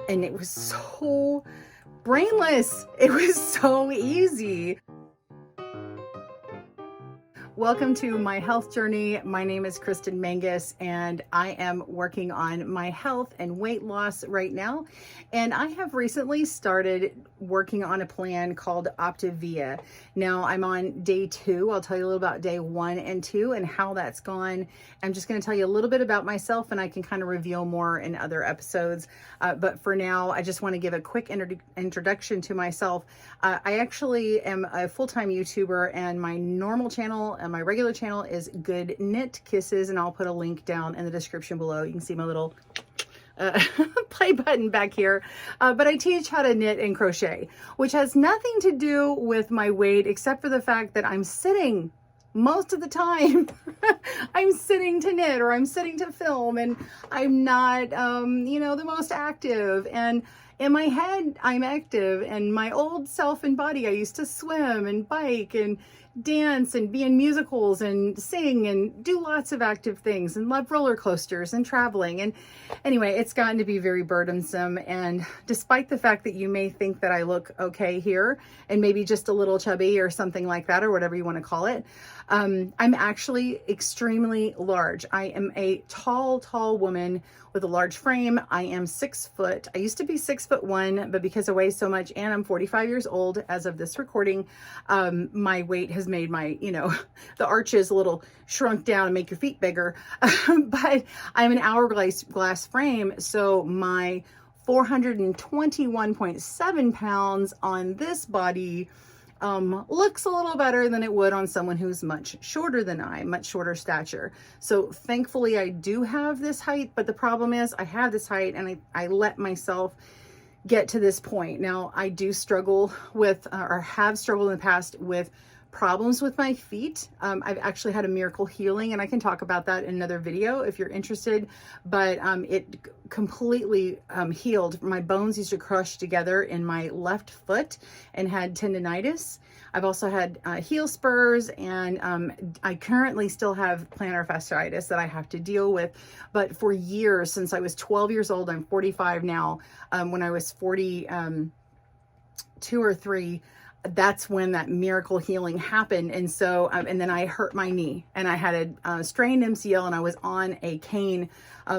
and it was so brainless. It was so easy. Welcome to my health journey. My name is Kristen Mangus, and I am working on my health and weight loss right now. And I have recently started working on a plan called Optavia. Now I'm on day 2. I'll tell you a little about day 1 and 2 and how that's gone. I'm just going to tell you a little bit about myself, and I can kind of reveal more in other episodes. But for now, I just want to give a quick introduction to myself. I actually am a full-time YouTuber, and my normal channel and my regular channel is Good Knit Kisses, and I'll put a link down in the description below. You can see my little play button back here. But I teach how to knit and crochet, which has nothing to do with my weight, except for the fact that I'm sitting most of the time. I'm sitting to knit, or I'm sitting to film, and I'm not, the most active. And in my head, I'm active, and my old self and body, I used to swim and bike and dance and be in musicals and sing and do lots of active things and love roller coasters and traveling. And anyway, it's gotten to be very burdensome. And despite the fact that you may think that I look okay here and maybe just a little chubby or something like that, or whatever you want to call it, I'm actually extremely large. I am a tall woman with a large frame. I am 6 foot. I used to be 6'1", but because I weigh so much and I'm 45 years old as of this recording, my weight has made my, the arches a little shrunk down and make your feet bigger. But I'm an hourglass frame. So my 421.7 pounds on this body looks a little better than it would on someone who's much shorter than I, much shorter stature. So thankfully I do have this height, but the problem is I have this height and I let myself get to this point. Now I do struggle with, or have struggled in the past with problems with my feet. I've actually had a miracle healing, and I can talk about that in another video if you're interested, but it completely healed. My bones used to crush together in my left foot and had tendonitis. I've also had heel spurs, and I currently still have plantar fasciitis that I have to deal with. But for years, since I was 12 years old, I'm 45 now, when I was 42 or 3, that's when that miracle healing happened. And so, and then I hurt my knee, and I had a strained MCL, and I was on a cane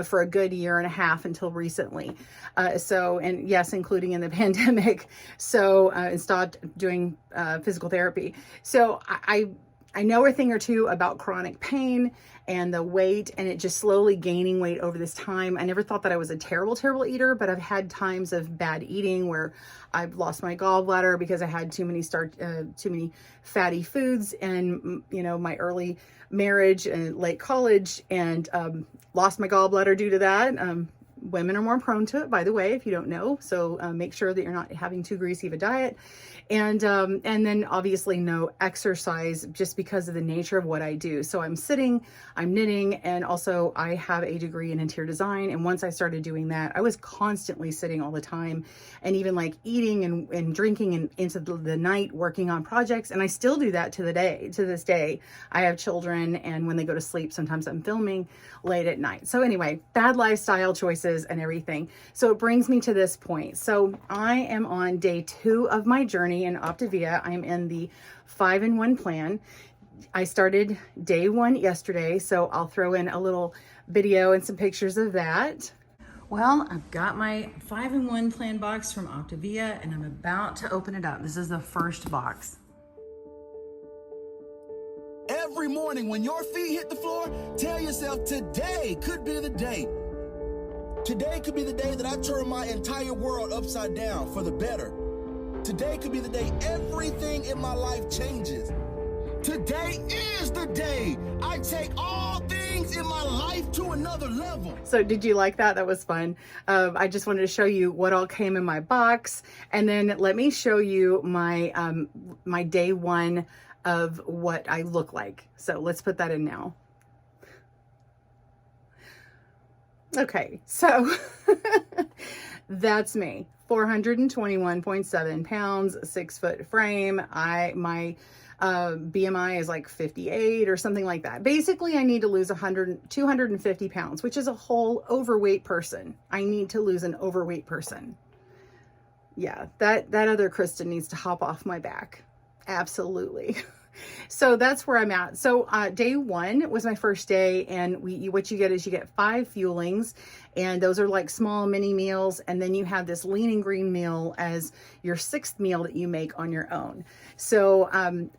for a good year and a half until recently. And yes, including in the pandemic. So, and stopped doing physical therapy. So I know a thing or two about chronic pain and the weight, and it just slowly gaining weight over this time. I never thought that I was a terrible eater, but I've had times of bad eating where I've lost my gallbladder because I had too many fatty foods, and my early marriage and late college, and lost my gallbladder due to that. Women are more prone to it, by the way, if you don't know. So make sure that you're not having too greasy of a diet. And then obviously no exercise, just because of the nature of what I do. So I'm sitting, I'm knitting, and also I have a degree in interior design. And once I started doing that, I was constantly sitting all the time, and even like eating and drinking and into the night working on projects. And I still do that to this day. I have children, and when they go to sleep, sometimes I'm filming late at night. So anyway, bad lifestyle choices and everything. So it brings me to this point. So I am on day 2 of my journey in Optavia. I'm in the 5-in-1 plan. I started day 1 yesterday, so I'll throw in a little video and some pictures of that. Well, I've got my 5-in-1 plan box from Optavia, and I'm about to open it up. This is the first box. Every morning when your feet hit the floor, tell yourself today could be the day. Today could be the day that I turn my entire world upside down for the better. Today could be the day everything in my life changes. Today is the day I take all things in my life to another level. So did you like that? That was fun. I just wanted to show you what all came in my box, and then let me show you my my day 1 of what I look like. So let's put that in now. Okay, so that's me. 421.7 pounds, 6 foot frame. My BMI is like 58 or something like that. Basically, I need to lose 250 pounds, which is a whole overweight person. I need to lose an overweight person. Yeah, that other Kristen needs to hop off my back. Absolutely. So that's where I'm at. So day one was my first day, and what you get is you get 5 fuelings, and those are like small mini meals, and then you have this lean and green meal as your 6th meal that you make on your own. So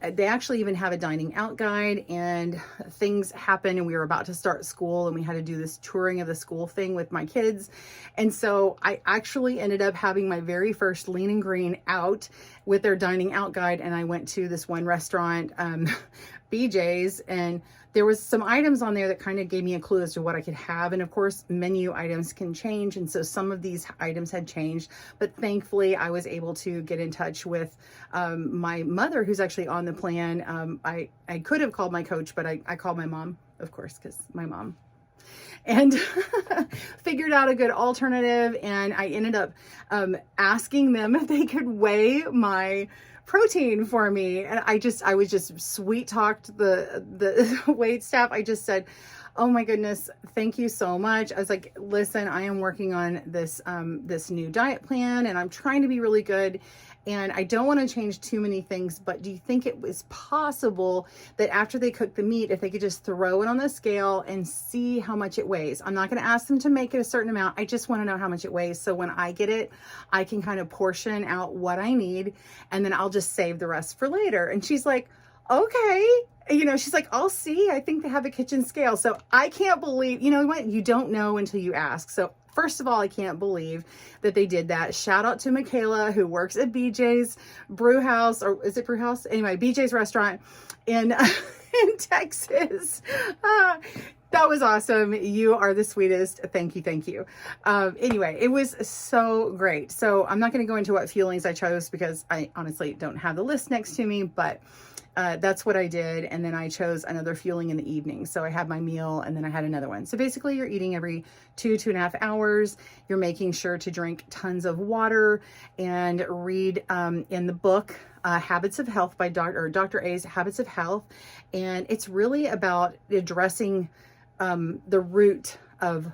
they actually even have a dining out guide, and things happen, and we were about to start school, and we had to do this touring of the school thing with my kids. And so I actually ended up having my very first lean and green out with their dining out guide, and I went to this one restaurant, BJ's, and there was some items on there that kind of gave me a clue as to what I could have. And of course, menu items can change. And so some of these items had changed, but thankfully I was able to get in touch with my mother, who's actually on the plan. I could have called my coach, but I called my mom, of course, because my mom, and figured out a good alternative. And I ended up asking them if they could weigh my protein for me. And I was just sweet talked the wait staff. I just said, oh my goodness, thank you so much. I was like, listen, I am working on this, this new diet plan, and I'm trying to be really good, and I don't want to change too many things, but do you think it was possible that after they cook the meat, if they could just throw it on the scale and see how much it weighs? I'm not going to ask them to make it a certain amount. I just want to know how much it weighs. So when I get it, I can kind of portion out what I need, and then I'll just save the rest for later. And she's like, okay. You know, she's like, I'll see. I think they have a kitchen scale. So I can't believe, you know what? You don't know until you ask. So first of all, I can't believe that they did that. Shout out to Michaela, who works at BJ's Brew House, or is it Brew House? Anyway, BJ's restaurant in Texas. That was awesome. You are the sweetest. Thank you. Thank you. Anyway, it was so great. So I'm not going to go into what fuelings I chose because I honestly don't have the list next to me, but that's what I did. And then I chose another fueling in the evening. So I had my meal and then I had another one. So basically you're eating every 2.5 hours. You're making sure to drink tons of water and read in the book, Habits of Health by Dr. A's Habits of Health. And it's really about addressing the root of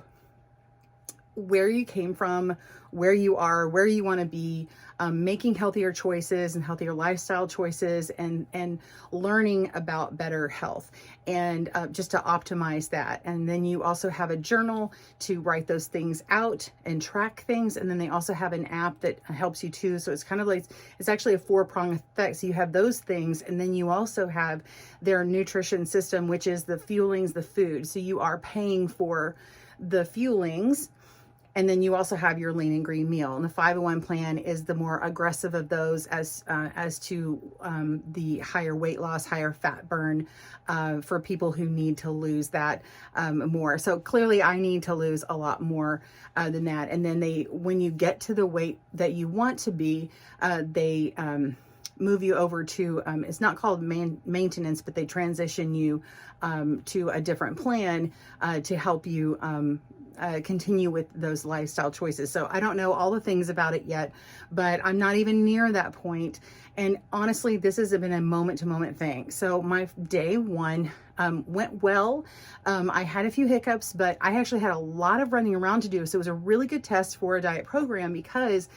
where you came from, where you are, where you want to be, making healthier choices and healthier lifestyle choices, and learning about better health, and just to optimize that. And then you also have a journal to write those things out and track things. And then they also have an app that helps you too. So it's kind of like, it's actually a 4-pronged effect. So you have those things, and then you also have their nutrition system, which is the fuelings, the food. So you are paying for the fuelings. And then you also have your lean and green meal. And the 5&1 plan is the more aggressive of those as to the higher weight loss, higher fat burn for people who need to lose that more. So clearly I need to lose a lot more than that. And then when you get to the weight that you want to be, they move you over to, it's not called maintenance, but they transition you to a different plan to help you continue with those lifestyle choices. So I don't know all the things about it yet, but I'm not even near that point. And honestly, this has been a moment to moment thing. So my day one went well. I had a few hiccups, but I actually had a lot of running around to do. So it was a really good test for a diet program because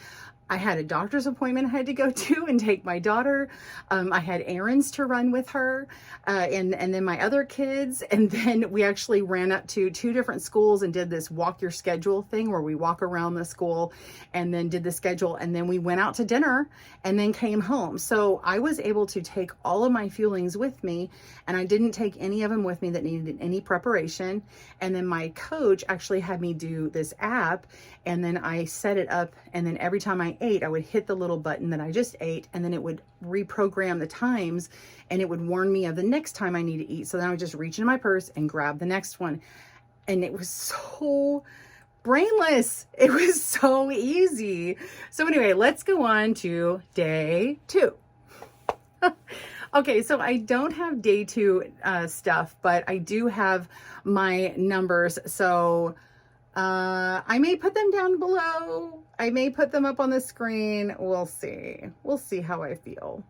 I had a doctor's appointment I had to go to and take my daughter. I had errands to run with her, and then my other kids. And then we actually ran up to 2 different schools and did this walk your schedule thing where we walk around the school and then did the schedule. And then we went out to dinner and then came home. So I was able to take all of my fuelings with me, and I didn't take any of them with me that needed any preparation. And then my coach actually had me do this app, and then I set it up, and then every time I ate, I would hit the little button that I just ate, and then it would reprogram the times, and it would warn me of the next time I need to eat. So then I would just reach into my purse and grab the next one. And it was so brainless. It was so easy. So anyway, let's go on to day 2. Okay, so I don't have day 2 stuff, but I do have my numbers. So I may put them down below. I may put them up on the screen. We'll see. We'll see how I feel.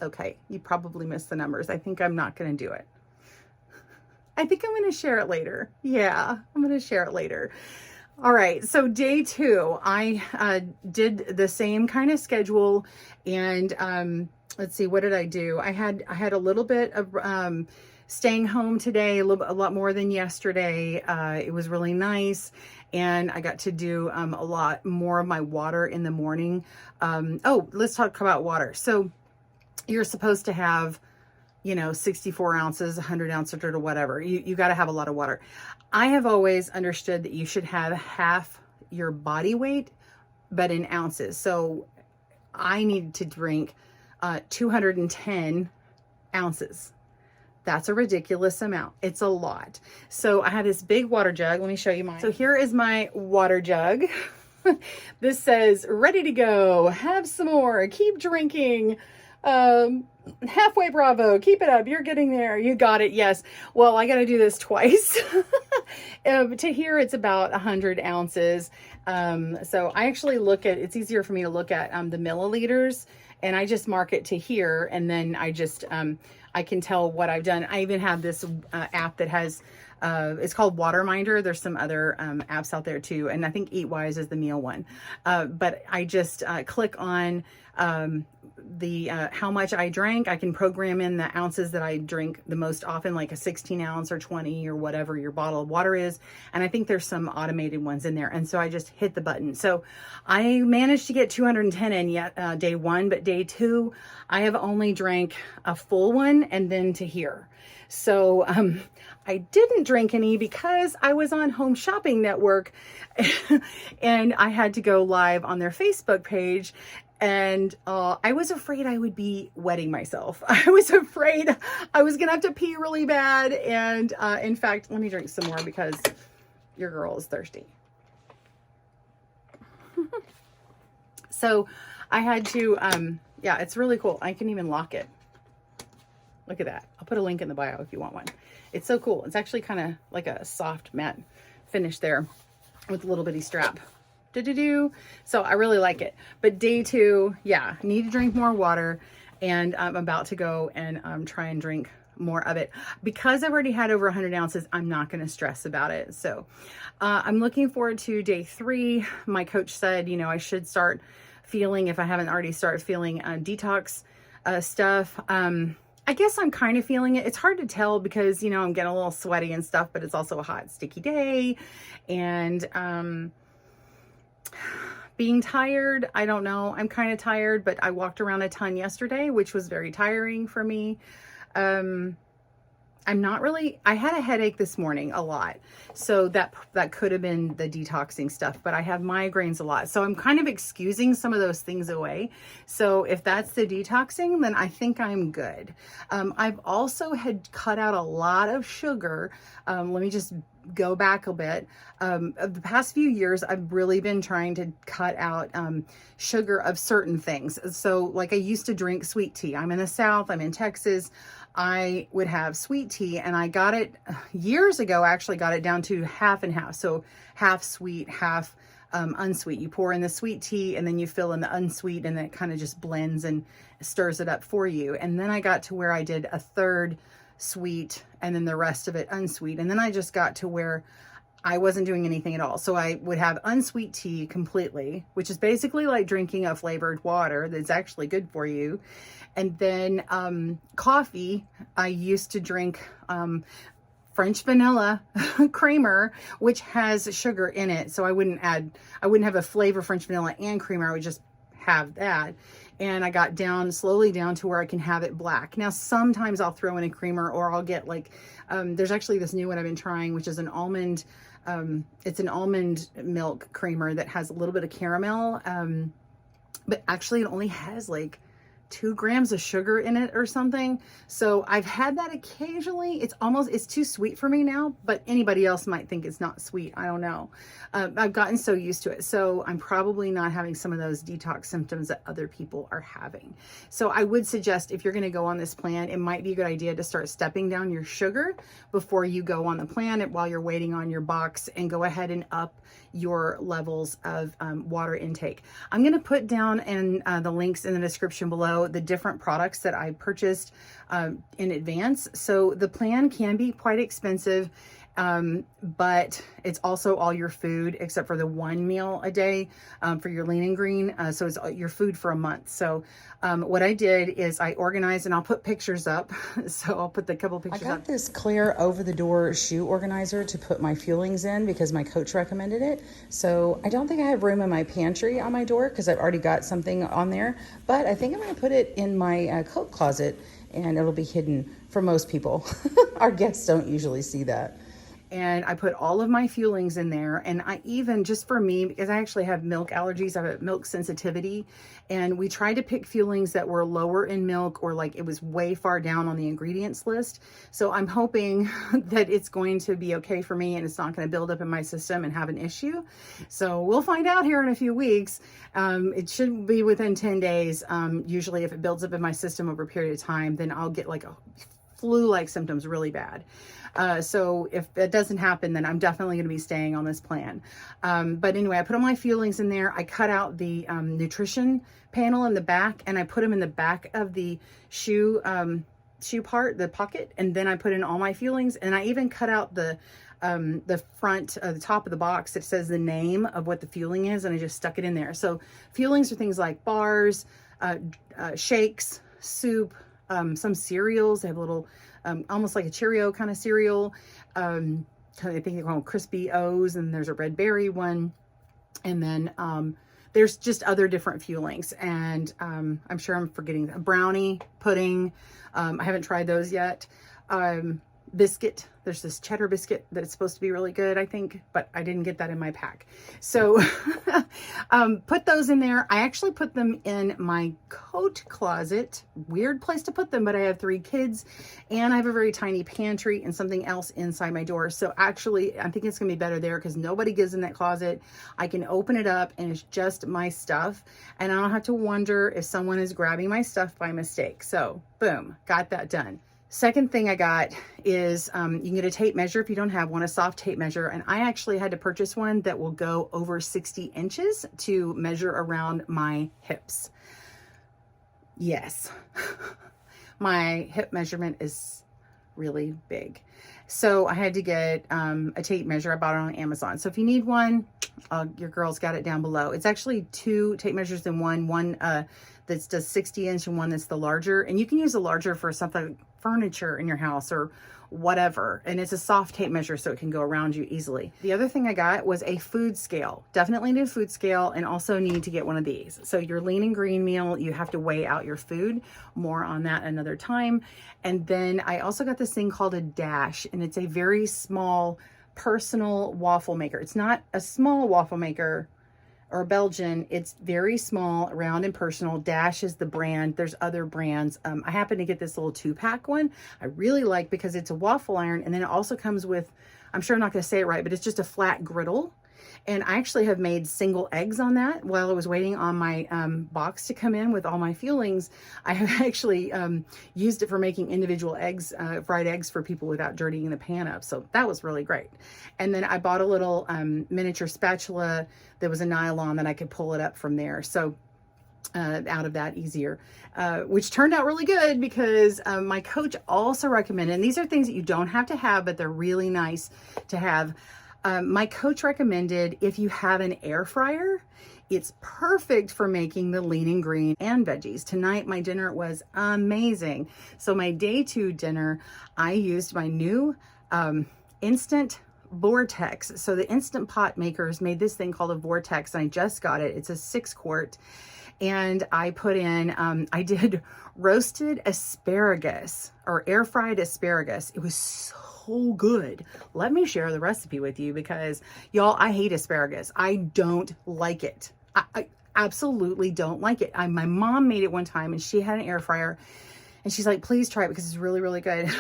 Okay, you probably missed the numbers. I think I'm not going to do it. I think I'm going to share it later. Yeah, I'm going to share it later. All right, so day 2, I did the same kind of schedule, and let's see, what did I do? I had a little bit of staying home today, a lot more than yesterday. It was really nice, and I got to do a lot more of my water in the morning. Oh, let's talk about water. So you're supposed to have, 64 ounces, 100 ounces or whatever. You got to have a lot of water. I have always understood that you should have half your body weight, but in ounces. So I need to drink 210 ounces. That's a ridiculous amount. It's a lot. So I have this big water jug. Let me show you mine. So here is my water jug. This says, ready to go. Have some more. Keep drinking. Halfway bravo. Keep it up. You're getting there. You got it. Yes. Well, I got to do this twice. To here, it's about 100 ounces. So I actually it's easier for me to look at the milliliters, and I just mark it to here, and then I just, I can tell what I've done. I even have this app that has, it's called Waterminder. There's some other apps out there too, and I think Eatwise is the meal one. But I just click on how much I drank. I can program in the ounces that I drink the most often, like a 16 ounce or 20 or whatever your bottle of water is. And I think there's some automated ones in there. And so I just hit the button. So I managed to get 210 in yet day 1, but day 2, I have only drank a full one and then to here. So I didn't drink any because I was on Home Shopping Network and I had to go live on their Facebook page. And I was afraid I would be wetting myself. I was afraid I was going to have to pee really bad. And in fact, let me drink some more because your girl is thirsty. So I had to, yeah, it's really cool. I can even lock it. Look at that. I'll put a link in the bio if you want one. It's so cool. It's actually kind of like a soft matte finish there with a little bitty strap. So I really like it. But day 2, yeah, need to drink more water, and I'm about to go and try and drink more of it. Because I've already had over 100 ounces, I'm not going to stress about it. So I'm looking forward to day 3. My coach said, I should start feeling, if I haven't already started feeling detox stuff. I guess I'm kind of feeling it. It's hard to tell because, I'm getting a little sweaty and stuff, but it's also a hot, sticky day. And being tired, I don't know. I'm kind of tired, but I walked around a ton yesterday, which was very tiring for me. I'm not really, I had a headache this morning a lot. So that could have been the detoxing stuff, but I have migraines a lot. So I'm kind of excusing some of those things away. So if that's the detoxing, then I think I'm good. I've also had cut out a lot of sugar. Let me just go back a bit. Of the past few years, I've really been trying to cut out sugar of certain things. So like I used to drink sweet tea. I'm in the South, I'm in Texas. I would have sweet tea, and I got it years ago, actually got it down to half and half. So half sweet, half unsweet. You pour in the sweet tea and then you fill in the unsweet, and then it kind of just blends and stirs it up for you. And then I got to where I did a third sweet and then the rest of it unsweet. And then I just got to where I wasn't doing anything at all. So I would have unsweet tea completely, which is basically like drinking a flavored water that's actually good for you. And then coffee, I used to drink French vanilla creamer, which has sugar in it. So I wouldn't have a flavor French vanilla and creamer. I would just have that. And I got slowly down to where I can have it black. Now, sometimes I'll throw in a creamer, or I'll get like, there's actually this new one I've been trying, which is an almond, it's an almond milk creamer that has a little bit of caramel. But actually it only has like 2 grams of sugar in it or something. So I've had that occasionally. It's too sweet for me now, but anybody else might think it's not sweet. I don't know. I've gotten so used to it. So I'm probably not having some of those detox symptoms that other people are having. So I would suggest, if you're going to go on this plan, it might be a good idea to start stepping down your sugar before you go on the plan, while you're waiting on your box, and go ahead and up your levels of water intake. I'm going to put down in the links in the description below below the different products that I purchased in advance. So the plan can be quite expensive, but it's also all your food except for the one meal a day for your lean and green. So it's your food for a month. So what I did is I organized, and I'll put pictures up. So I'll put the couple pictures up. I got this clear over the door shoe organizer to put my fuelings in because my coach recommended it. So I don't think I have room in my pantry on my door because I've already got something on there, but I think I'm going to put it in my coat closet, and it'll be hidden for most people. Our guests don't usually see that. And I put all of my fuelings in there. And I even, just for me, because I actually have milk allergies, I have milk sensitivity, and we tried to pick fuelings that were lower in milk, or like it was way far down on the ingredients list. So I'm hoping that it's going to be okay for me and it's not going to build up in my system and have an issue. So we'll find out here in a few weeks. It should be within 10 days. Usually if it builds up in my system over a period of time, then I'll get like a flu-like symptoms really bad. So if that doesn't happen, then I'm definitely going to be staying on this plan. But anyway, I put all my fuelings in there. I cut out the nutrition panel in the back, and I put them in the back of the shoe part, the pocket, and then I put in all my fuelings. And I even cut out the front, the top of the box that says the name of what the fueling is, and I just stuck it in there. So fuelings are things like bars, shakes, soup, some cereals. They have a little almost like a Cheerio kind of cereal. I think they call them Crispy O's, and there's a red berry one. And then there's just other different fuelings. And I'm sure I'm forgetting a brownie, pudding. I haven't tried those yet. Biscuit. There's this cheddar biscuit that it's supposed to be really good, I think, but I didn't get that in my pack. So put those in there. I actually put them in my coat closet. Weird place to put them, but I have 3 kids and I have a very tiny pantry and something else inside my door. So actually, I think it's gonna be better there because nobody gives in that closet. I can open it up and it's just my stuff, and I don't have to wonder if someone is grabbing my stuff by mistake. So boom, got that done. Second thing I got is you can get a tape measure if you don't have one, a soft tape measure. And I actually had to purchase one that will go over 60 inches to measure around my hips. Yes, my hip measurement is really big. So I had to get a tape measure. I bought it on Amazon. So if you need one, your girl's got it down below. It's actually 2 tape measures in one that's just 60 inch and one that's the larger. And you can use the larger for something, furniture in your house or whatever. And it's a soft tape measure, so it can go around you easily. The other thing I got was a food scale. Definitely need a food scale, and also need to get one of these. So your lean and green meal, you have to weigh out your food. More on that another time. And then I also got this thing called a Dash, and it's a very small personal waffle maker. It's not a small waffle maker or Belgian. It's very small, round and personal. Dash is the brand. There's other brands. I happen to get this little 2-pack one. I really like because it's a waffle iron, and then it also comes with, I'm sure I'm not going to say it right, but it's just a flat griddle. And I actually have made single eggs on that while I was waiting on my box to come in with all my fuelings. I have actually used it for making individual eggs, fried eggs for people without dirtying the pan up. So that was really great. And then I bought a little miniature spatula that was a nylon that I could pull it up from there. So out of that easier, which turned out really good because my coach also recommended, and these are things that you don't have to have, but they're really nice to have. My coach recommended if you have an air fryer, it's perfect for making the lean and green and veggies. Tonight, my dinner was amazing. So my day 2 dinner, I used my new Instant Vortex. So the Instant Pot makers made this thing called a Vortex, and I just got it. It's a 6-quart. And I put in, I did roasted asparagus or air fried asparagus. It was so good. Let me share the recipe with you because y'all, I hate asparagus. I don't like it. I absolutely don't like it. My mom made it one time and she had an air fryer and she's like, please try it because it's really, really good.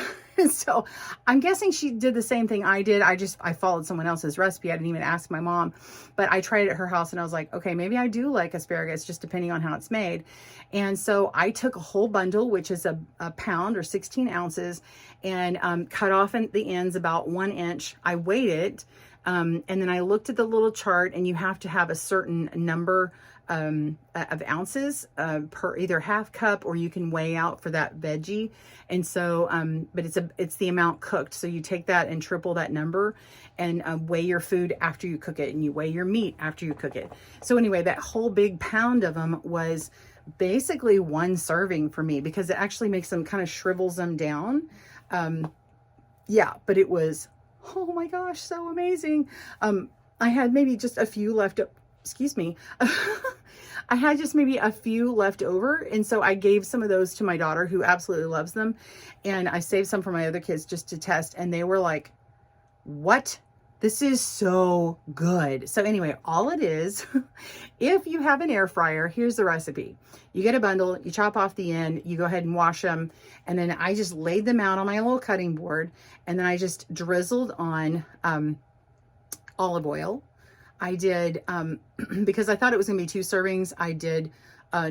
So I'm guessing she did the same thing I did. I followed someone else's recipe. I didn't even ask my mom, but I tried it at her house and I was like, okay, maybe I do like asparagus, just depending on how it's made. And so I took a whole bundle, which is a pound or 16 ounces, and cut off the ends about 1 inch. I weighed it. And then I looked at the little chart, and you have to have a certain number of ounces per either half cup, or you can weigh out for that veggie. And so, but it's the amount cooked. So you take that and triple that number, and weigh your food after you cook it, and you weigh your meat after you cook it. So anyway, that whole big pound of them was basically one serving for me, because it actually makes them, kind of shrivels them down. Yeah, but it was, oh my gosh, so amazing. I had maybe just a few left. Excuse me. I had just maybe a few left over. And so I gave some of those to my daughter, who absolutely loves them. And I saved some for my other kids just to test. And they were like, what? This is so good. So anyway, all it is, if you have an air fryer, here's the recipe. You get a bundle, you chop off the end, you go ahead and wash them. And then I just laid them out on my little cutting board. And then I just drizzled on olive oil. I did, because I thought it was going to be 2 servings, I did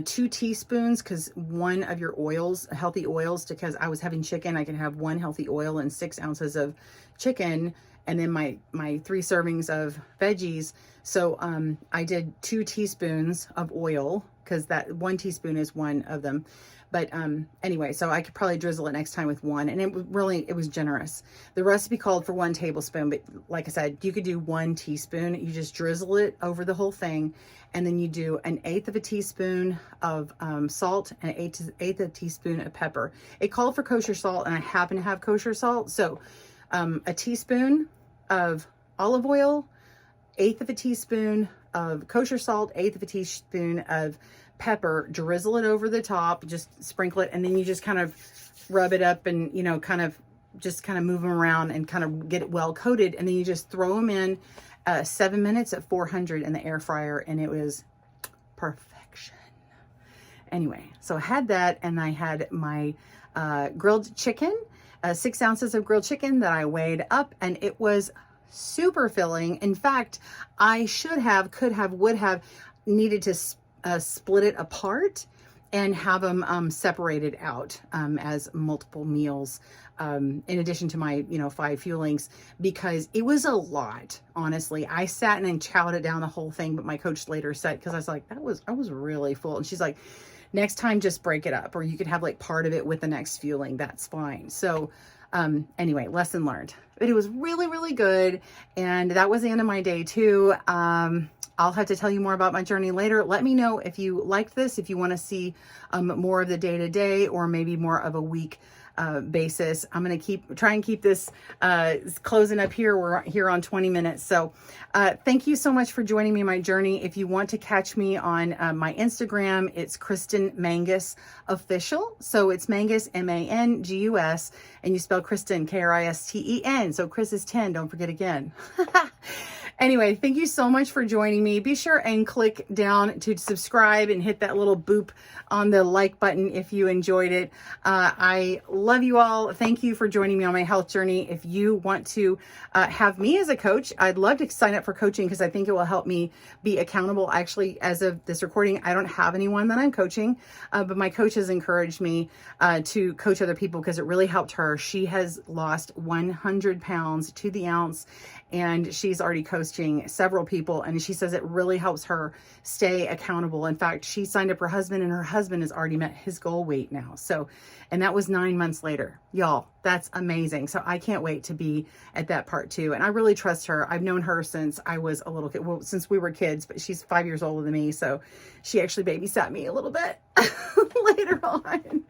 2 teaspoons, because one of your oils, healthy oils, because I was having chicken, I can have 1 healthy oil and 6 ounces of chicken, and then my 3 servings of veggies. So I did 2 teaspoons of oil, because that 1 teaspoon is one of them. But anyway, so I could probably drizzle it next time with 1, and it was generous. The recipe called for 1 tablespoon, but like I said, you could do 1 teaspoon. You just drizzle it over the whole thing, and then you do 1/8 of a teaspoon of salt and 1/8 of a teaspoon of pepper. It called for kosher salt, and I happen to have kosher salt, so a teaspoon of olive oil, 1/8 of a teaspoon of kosher salt, 1/8 of a teaspoon of pepper, drizzle it over the top, just sprinkle it, and then you just kind of rub it up, and kind of move them around and kind of get it well coated, and then you just throw them in 7 minutes at 400 in the air fryer, and it was perfection. Anyway, so I had that, and I had my grilled chicken, 6 ounces of grilled chicken that I weighed up, and it was super filling. In fact, I could have, would have needed to split it apart and have them separated out as multiple meals, in addition to my 5 fuelings, because it was a lot. Honestly, I sat and chowed it down, the whole thing, but my coach later said, because I was like, I was really full, and she's like, next time just break it up, or you could have like part of it with the next fueling, that's fine. So anyway, lesson learned. But it was really, really good, and that was the end of my day too. I'll have to tell you more about my journey later. Let me know if you liked this, if you want to see more of the day-to-day, or maybe more of a week basis. I'm going to try and keep this closing up here. We're here on 20 minutes. So thank you so much for joining me on my journey. If you want to catch me on my Instagram, it's Kristen Mangus Official. So it's Mangus, M-A-N-G-U-S, and you spell Kristen, K-R-I-S-T-E-N. So Chris is 10, don't forget again. Anyway, thank you so much for joining me. Be sure and click down to subscribe and hit that little boop on the like button if you enjoyed it. I love you all. Thank you for joining me on my health journey. If you want to have me as a coach, I'd love to sign up for coaching, because I think it will help me be accountable. Actually, as of this recording, I don't have anyone that I'm coaching, but my coach has encouraged me to coach other people, because it really helped her. She has lost 100 pounds to the ounce, and she's already coaching several people, and she says it really helps her stay accountable. In fact, she signed up her husband, and her husband has already met his goal weight now. So, and that was 9 months later. Y'all, that's amazing. So I can't wait to be at that part too. And I really trust her. I've known her since I was a little kid, well, since we were kids, but she's 5 years older than me. So she actually babysat me a little bit later on.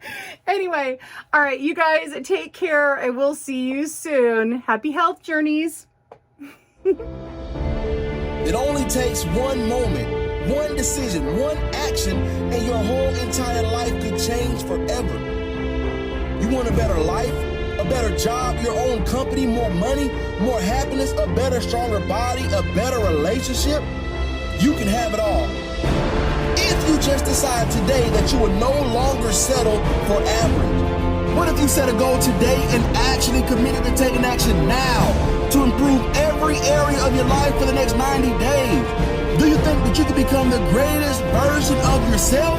Anyway, all right, you guys take care. I will see you soon. Happy health journeys. It only takes one moment, one decision, one action, and your whole entire life could change forever. You want a better life, a better job, your own company, more money, more happiness, a better, stronger body, a better relationship? You can have it all. If you just decide today that you will no longer settle for average. What if you set a goal today and actually committed to taking action now to improve every area of your life for the next 90 days? Do you think that you can become the greatest version of yourself?